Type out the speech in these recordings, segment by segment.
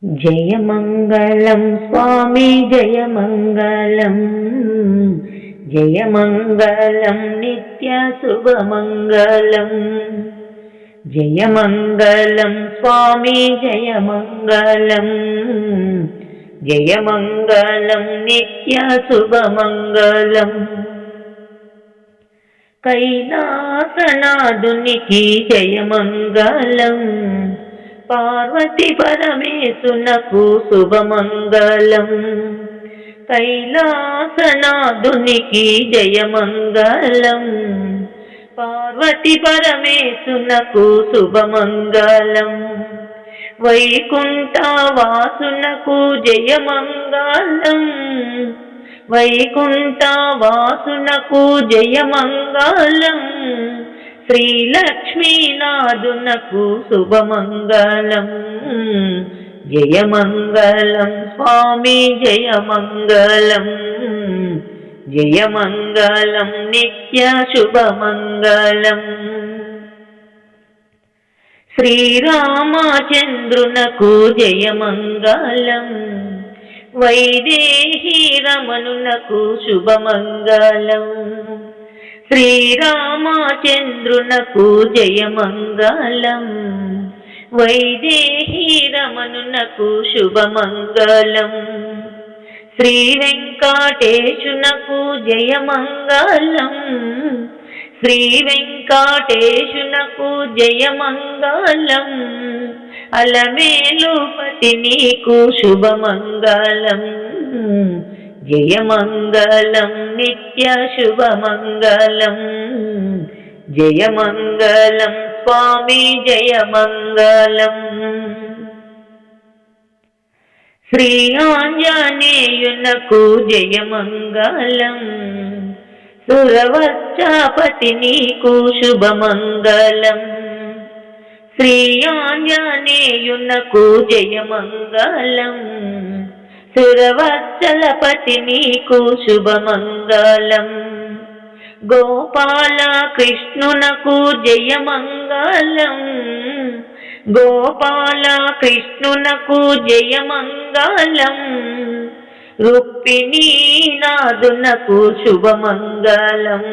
జయమంగళం స్వామి జయమంగళం, జయమంగళం నిత్య శుభమంగళం. జయమంగళం స్వామి జయమంగళం, జయమంగళం నిత్య శుభమంగళం. కైలాసనాథునికి జయమంగళం, పార్వతి పరమేశునకు శుభమంగళం. కైలాసనాథునికి జయమంగళం, పార్వతి పరమేశునకు శుభమంగళం. వైకుంఠవాసునకు జయమంగళం, వైకుంఠవాసునకు జయమంగళం. శ్రీలక్ష్మీనాథునకు శుభమంగళం, జయమంగళం స్వామి జయమంగళం, జయమంగళం నిత్య శుభమంగళం. శ్రీరామచంద్రునకు జయమంగళం, వైదేహీ రమణునకు శుభమంగళం. శ్రీరామచంద్రునకు జయమంగళం, వైదేహీ రమణునకు శుభమంగళం. శ్రీ వెంకటేశునకు జయమంగళం, శ్రీ వెంకటేశునకు జయమంగళం. అలమేలుపతి నీకు శుభమంగళం, జయమంగళం నిత్య శుభమంగళం. జయమంగళం స్వామి జయమంగళం. శ్రీ ఆంజనేయునకు జయమంగళం, సురవత్సపతి నీకు శుభమంగళం. శ్రీ ఆంజనేయునకు జయమంగళం, సురవత్సలపతి నీకు శుభమంగళం. గోపాల కృష్ణునకు జయమంగళం, గోపాల కృష్ణునకు జయమంగళం. రుక్మిణీనాథునకు శుభమంగళం,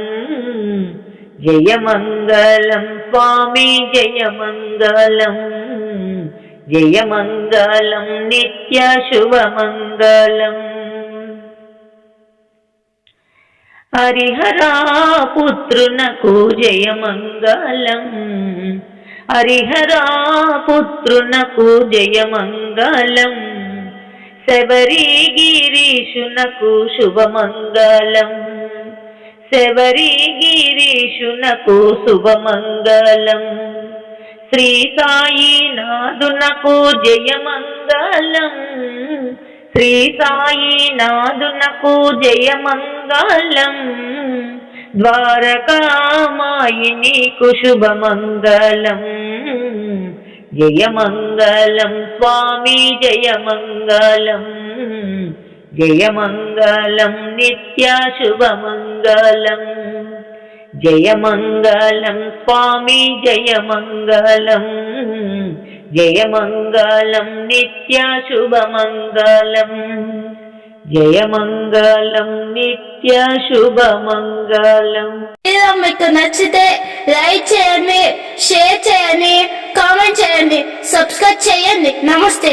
జయమంగళం స్వామి జయమంగళం, జయమంగళం నిత్య శుభమంగళం. హరిహరా పుత్రునకు జయమంగళం, హరిహరా పుత్రునకు జయమంగళం. శబరిగిరీషునకు శుభమంగళం, శబరిగిరీషునకు శుభమంగళం. శ్రీ సాయినాథునకు జయమంగళం, శ్రీ సాయినాథునకు జయమంగళం. ద్వారకామాయినీకు శుభమంగళం, జయమంగళం స్వామి జయమంగళం, జయమంగళం నిత్య శుభమంగళం. జయమంగళం స్వామి జయమంగళం, జయమంగళం నిత్య శుభమంగళం. జయమంగళం నిత్య శుభమంగళం. మీకు నచ్చితే లైక్ చేయండి, షేర్ చేయండి, కామెంట్ చేయండి, సబ్స్క్రైబ్ చేయండి. నమస్తే.